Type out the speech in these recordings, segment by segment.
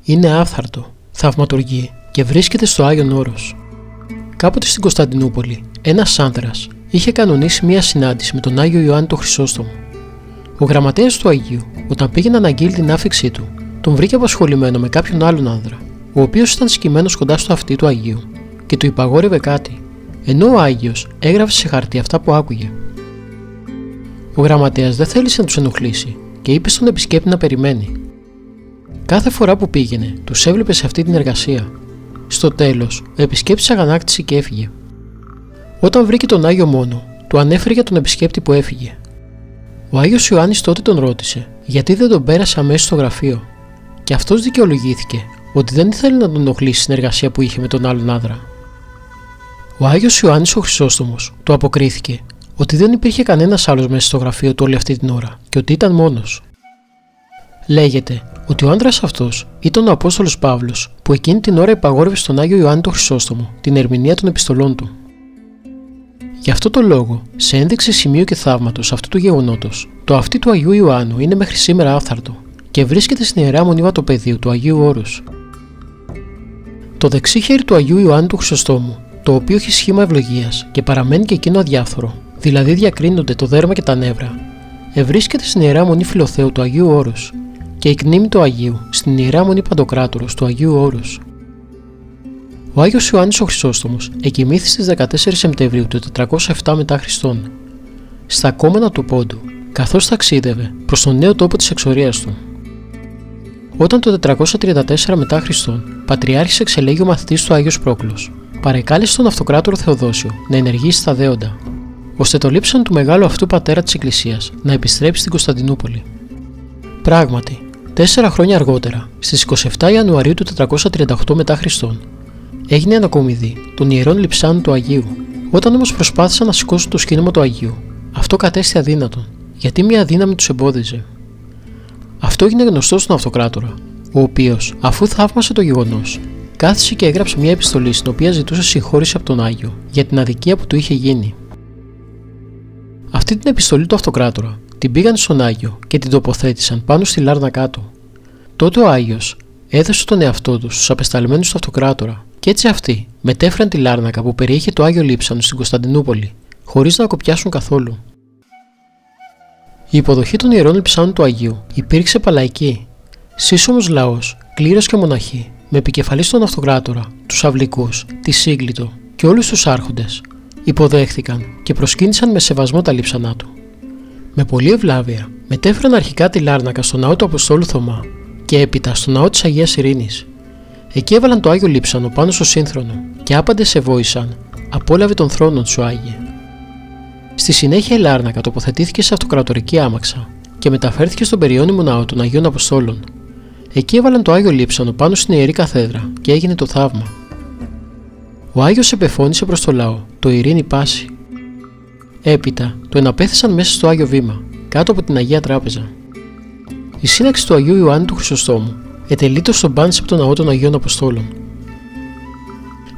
Είναι άφθαρτο, θαυματουργεί και βρίσκεται στο Άγιον Όρος. Κάποτε στην Κωνσταντινούπολη, ένας άνδρας είχε κανονίσει μία συνάντηση με τον Άγιο Ιωάννη τον Χρυσόστομο. Ο γραμματέας του Αγίου, όταν πήγε να αναγγείλει την άφιξή του, τον βρήκε απασχολημένο με κάποιον άλλον άνδρα, ο οποίος ήταν σκυμμένος κοντά στο αυτί του Αγίου και του υπαγόρευε κάτι, ενώ ο Άγιος έγραφε σε χαρτί αυτά που άκουγε. Ο γραμματέας δεν θέλησε να τους ενοχλήσει και είπε στον επισκέπτη να περιμένει. Κάθε φορά που πήγαινε, τους έβλεπε σε αυτή την εργασία. Στο τέλος, ο επισκέπτης αγανάκτησε και έφυγε. Όταν βρήκε τον Άγιο μόνο, του ανέφερε για τον επισκέπτη που έφυγε. Ο Άγιος Ιωάννης τότε τον ρώτησε γιατί δεν τον πέρασε αμέσως στο γραφείο, και αυτός δικαιολογήθηκε ότι δεν ήθελε να τον ενοχλήσει στην εργασία που είχε με τον άλλον άνδρα. Ο Άγιος Ιωάννης ο Χρυσόστομος του αποκρίθηκε ότι δεν υπήρχε κανένας άλλος μέσα στο γραφείο του όλη αυτή την ώρα και ότι ήταν μόνος. Λέγεται ότι ο άνδρας αυτός ήταν ο Απόστολος Παύλος, που εκείνη την ώρα υπαγόρευε στον Άγιο Ιωάννη τον Χρυσόστομο την ερμηνεία των επιστολών του. Γι' αυτό το λόγο, σε ένδειξη σημείου και θαύματος αυτού του γεγονότος, το αυτί του Αγίου Ιωάννου είναι μέχρι σήμερα άφθαρτο και βρίσκεται στην Ιερά Μονή Βατοπεδίου του Αγίου Όρους. Το δεξί χέρι του Αγίου Ιωάννου του Χρυσοστόμου, το οποίο έχει σχήμα ευλογίας και παραμένει και εκείνο αδιάφθορο, δηλαδή διακρίνονται το δέρμα και τα νεύρα, ευρίσκεται στην Ιερά Μονή Φιλοθέου του Αγίου Όρους και η κνήμη του Αγίου στην Ιερά Μονή Παντοκράτορος του Αγίου Όρους. Ο Άγιος Ιωάννης ο Χρυσόστομος εκοιμήθη στις 14 Σεπτεμβρίου του 407 μετά Χριστόν, στα κόμματα του Πόντου, καθώς ταξίδευε προς τον νέο τόπο της εξορίας του. Όταν το 434 μετά Χριστόν, πατριάρχης εξελέγει ο μαθητής του Άγιος Πρόκλος, παρεκάλεσε τον αυτοκράτορο Θεοδόσιο να ενεργήσει στα δέοντα, ώστε το λείψαν του μεγάλου αυτού πατέρα της Εκκλησίας να επιστρέψει στην Κωνσταντινούπολη. Πράγματι, 4 χρόνια αργότερα, στις 27 Ιανουαρίου του 438 μετά Χριστόν, έγινε η ανακομιδή των ιερών λειψάνων του Αγίου. Όταν όμως προσπάθησαν να σηκώσουν το σκήνημα του Αγίου, αυτό κατέστη αδύνατον, γιατί μια δύναμη τους εμπόδιζε. Αυτό έγινε γνωστό στον αυτοκράτορα, ο οποίος, αφού θαύμασε το γεγονός, κάθισε και έγραψε μια επιστολή στην οποία ζητούσε συγχώρηση από τον Άγιο για την αδικία που του είχε γίνει. Αυτή την επιστολή του αυτοκράτορα την πήγαν στον Άγιο και την τοποθέτησαν πάνω στη λάρνα κάτω. Τότε ο Άγιος έδωσε τον εαυτό του στους απεσταλμένους του αυτοκράτορα και έτσι αυτοί μετέφεραν τη λάρνακα που περιείχε το Άγιο Λείψανο στην Κωνσταντινούπολη, χωρίς να κοπιάσουν καθόλου. Η υποδοχή των ιερών λειψάνων του Αγίου υπήρξε παλαϊκή. Σύσσωμος λαός, κλήρος και μοναχοί, με επικεφαλής τον αυτοκράτορα, τους αυλικούς, τη Σύγκλιτο και όλους τους άρχοντες, υποδέχθηκαν και προσκύνησαν με σεβασμό τα λείψανά του. Με πολλή ευλάβεια μετέφεραν αρχικά τη λάρνακα στο ναό του Αποστόλου Θωμά και έπειτα στο ναό της Αγίας Ειρήνης. Εκεί έβαλαν το Άγιο Λείψανο πάνω στο σύνθρονο και άπαντες σε βόησαν «Απόλαβε τον θρόνο σου, Άγιε». Στη συνέχεια η λάρνακα τοποθετήθηκε σε αυτοκρατορική άμαξα και μεταφέρθηκε στον περιώνυμο ναό των Αγίων Αποστόλων. Εκεί έβαλαν το Άγιο Λείψανο πάνω στην Ιερή Καθέδρα και έγινε το θαύμα. Ο Άγιος επεφώνησε προς το λαό το «Ειρήνη πάση». Έπειτα το εναπέθησαν μέσα στο Άγιο Βήμα, κάτω από την Αγία Τράπεζα. Η σύναξη του Αγίου Ιωάννη του Χρυσοστόμου ετελείτο στον πάνσεπτο ναό των Αγίων Αποστόλων.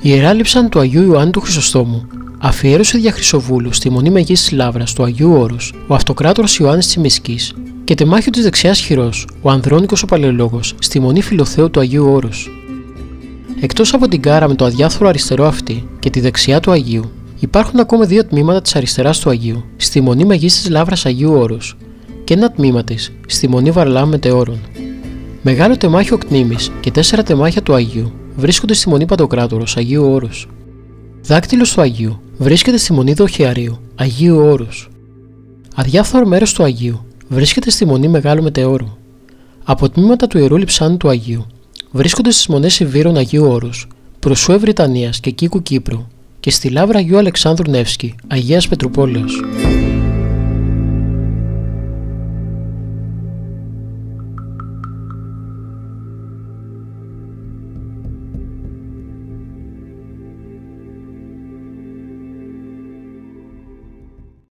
Η Ιερά Λείψανη του Αγίου Ιωάννη του Χρυσοστόμου αφιέρωσε δια Χρυσοβούλου στη Μονή Μεγής της Λαύρας του Αγίου Όρους ο αυτοκράτορας Ιωάννης Τσιμισκής και τεμάχιο της δεξιάς χειρός ο Ανδρώνικος ο Παλαιολόγος στη Μονή Φιλοθέου του Αγίου Όρους. Εκτός από την κάρα με το αδιάφθορο αριστερό αυτί και τη δεξιά του Αγίου, υπάρχουν ακόμα 2 τμήματα της αριστεράς του Αγίου στη Μονή Μεγής της Λαύρας Αγίου Όρους και ένα τμήμα της στη Μονή Βαρλάμ Μετεώρων. Μεγάλο τεμάχιο κτήμης και 4 τεμάχια του Αγίου βρίσκονται στη Μονή Παντοκράτορος Αγίου Όρους. Δάκτυλος του Αγίου βρίσκεται στη Μονή Δοχιαρίου Αγίου Όρους. Αδιάφθορο μέρος του Αγίου βρίσκεται στη Μονή Μεγάλου Μετεώρου. Από τμήματα του Ιερού Λειψάνου του Αγίου βρίσκονται στις Μονές Ιβύρων Αγίου Όρους, Προσούε Βρυτανίας και Κίκου Κύπρου και στη Λαύρα Αγίου Αλεξάνδρου Νεύσκη Αγίας Πετρουπόλεως.